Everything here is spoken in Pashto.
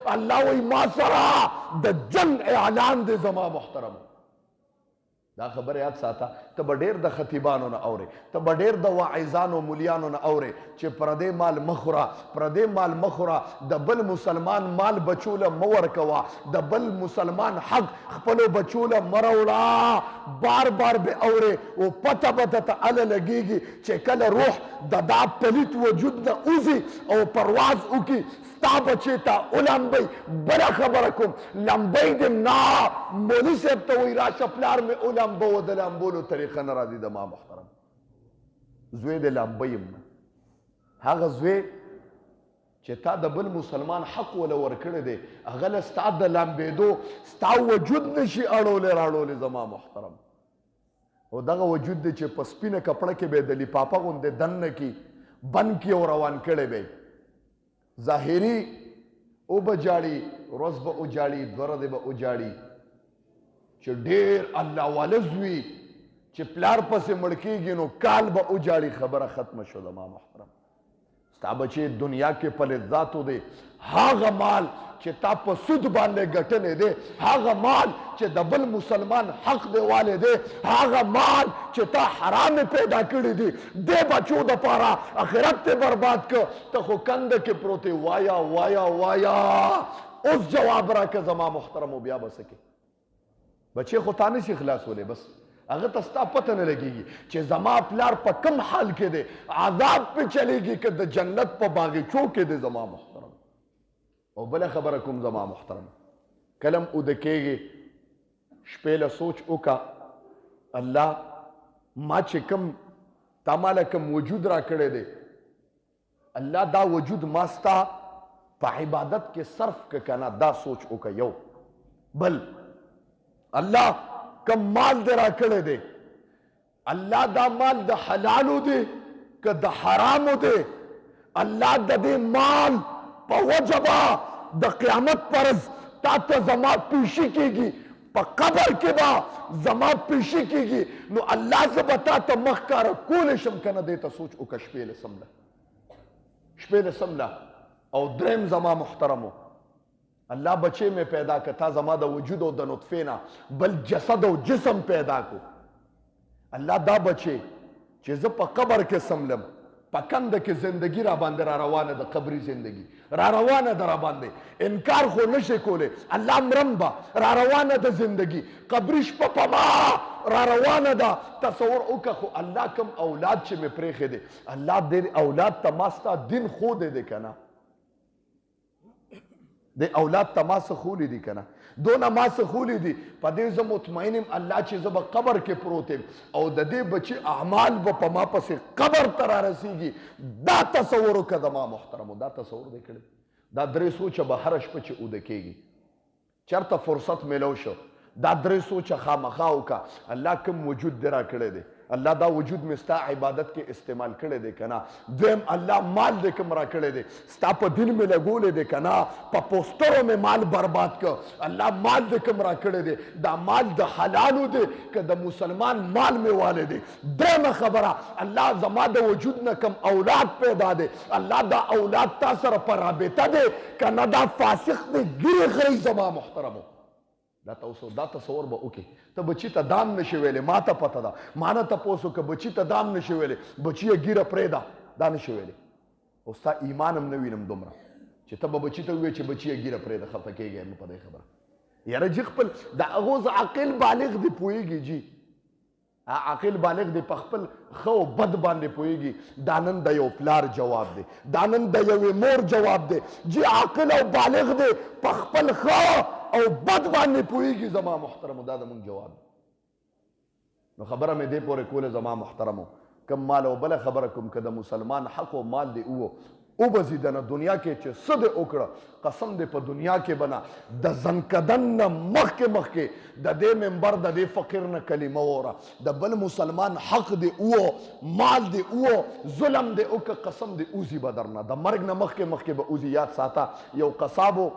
الله وی ما سره د جنگ اعلان دی زما محترم. دا خبر یاد ساته، ته به ډېر د خطیبانو نه اورې، ته به ډېر د واعظانو مولیانو نه اورې چې پردی مال مه خوره، پردی مال مه خوره، د بل مسلمان مال بچو له مه ورکوه، د بل مسلمان حق خپلو بچو له مه راوړه. بار بار به اورې او پته به درته هله لګېږي چې کله روح د دا پلیت وجود نه وځي او پرواز وکړي ستا بچې ته ولمبئ. بله خبره کوم، لمبئ دې نه، مولي صاحب ته وایي راشه پلار مې ولمبه و د لمبولو طریقه نه راځي د ما محترم. زوی د لمبه یم نه، هغه زوی چې تا د بل مسلمان حق وله ورکړی دی هغه له ستا د لمبېدو ستا وجود نشي اړولی راړولی زما محترم. او دغه وجود دی چې په سپینه کپړه کې به د لیپاپه غوندې دننه کې بند کې او روان کړی به ظاهري او به جاړي، ورځ به وجاړي، دوه ورځې به وجاړي چې ډېر الله والز وي چې پلار پسې مړ کېږي نو کال به وجاړي. خبره ختمه شو زما محترم. ستا بچې دنیا کې فلزاتو دی، هغه مال چې تا په سود باندې ګټلی دی، هغه مال چې د بل مسلمان حق دی والی دی، هغه مال چې تا حرام پیدا کړی دی، دې بچو دپاره آخرت ته برباد که. ته خو کنده کې پروت وایا وایا وایا اوس جواب راکړه زما محترمو. بیا به څه کې بچې خو تا نشي خلاصولی، بس هغه ته ستا پته نه لګېږي چې زما پلار په کم حال کې دی، عذاب پې چلیږي که د جنت په باغچو کې دی زما محترم. او بله خبره کوم زما محترم، کلم اوده کېږي شپې له سوچ وکړه الله ما چې کم تا ماله کم وجود را کړی دی، الله دا وجود ما ستا په عبادت کې صرف که که نه، دا سوچ وکړه. یو بل الله کم مال دی را کړی دی، الله دا مال د حلالو دی که د حرامو دی؟ الله د دې مال په وجه به د قیامت پرز تا ته زما پیشي کېږي، په قبر کې به زما پیشي کېږي، نو الله زه به تا ته مخ کاره کولی شم که نه؟ دې ته سوچ وکړه شپې له سمله، شپې له سمله. او دریم زما محترمو، الله بچې مې پیدا که تا زما د وجود او د نطفې نه بل جسد او جسم پیدا کو. الله دا بچې چې زه په قبر کې سملم، په کنده کې زندگی را باندې را روانه ده، قبري زندگی را روانه ده را باندې، انکار خو نشي کولی. الله مرم به را روانه ده زندگی، قبري شپه په ما را روانه ده. تصور وکړه خو الله کم اولاد چې مې پرېښی دی، الله دې اولاد ته ما ستا دین ښودی دی که نه؟ د اولاد ته ما څه خولی دي که نه؟ دونه ما څه خولی دي، په دې زه مطمئن یم الله چې زه به قبر کې پروت یم او د دې بچي اعمال به په ما پسې قبر ته را رسېږي. دا تصور وکړه زما محترمو، دا تصور دی کړی. دا درې سوچه به هره شپه چې اوده کېږي چېرته فرصت میلو شو، دا درې سوچه خامخا وکړه الله کوم وجود دی را کړی دی، الله دا وجود مې ستا عبادت کې استعمال کړی دی که نه؟ دویم الله مال دې کوم را کړی دی، ستا په دین مې لګولی دی که نه؟ په پوسټرو مې مال برباد که، الله مال دې کوم را کړی دی، دا مال د حلالو دی که د مسلمان مال مې والی دی؟ دریمه خبره، الله زما د وجود نه کوم اولاد پیدا دی، الله دا اولاد تا سره په رابطه دی که نه دا فاسق دی ګیرې خوري زما محترمو؟ دا تصور به وکړي. ته بچي ته دام نشي ویلی، ما ته پته ده، ما نه تپوس وکړه بچي ته دام نشي ویلی، بچي یې ګیره پرېږده، دا نشي ویلی. او ستا ایمان هم نه وینم دومره چې ته به بچي ته ووایې چې بچي یې ګیره پرېږده، خفه کېږې مه په دې خبره. یاره جي خپل د هغو عاقل بالغ دی پوهېږي جي، عاقل بالغ دی په خپل ښه او بد باندې پوهېږي. دا نن د یو پلار جواب دی، دا نن د یوې مور جواب دی جي عاقل او بالغ دی په خپل ښه او بد باندې پوهېږي زما محترمو. دا زموږ جواب دی. نو خبره مې دې پورې کوله زما محترمو، کم مال او بله خبره کوم که د مسلمان حق او مال دی وبځي دنه دنیا کې چې څه دې وکړه قسم دې په دنیا کې به نه د زنکدن نه مخکې د دې ممبر د دې فقیر نه کلمه ووره، د بل مسلمان حق دې مال دې ظلم دې وکړه قسم دې اوزي به درنه، د مرګ نه مخکې به اوزي. یاد ساته یو قصابو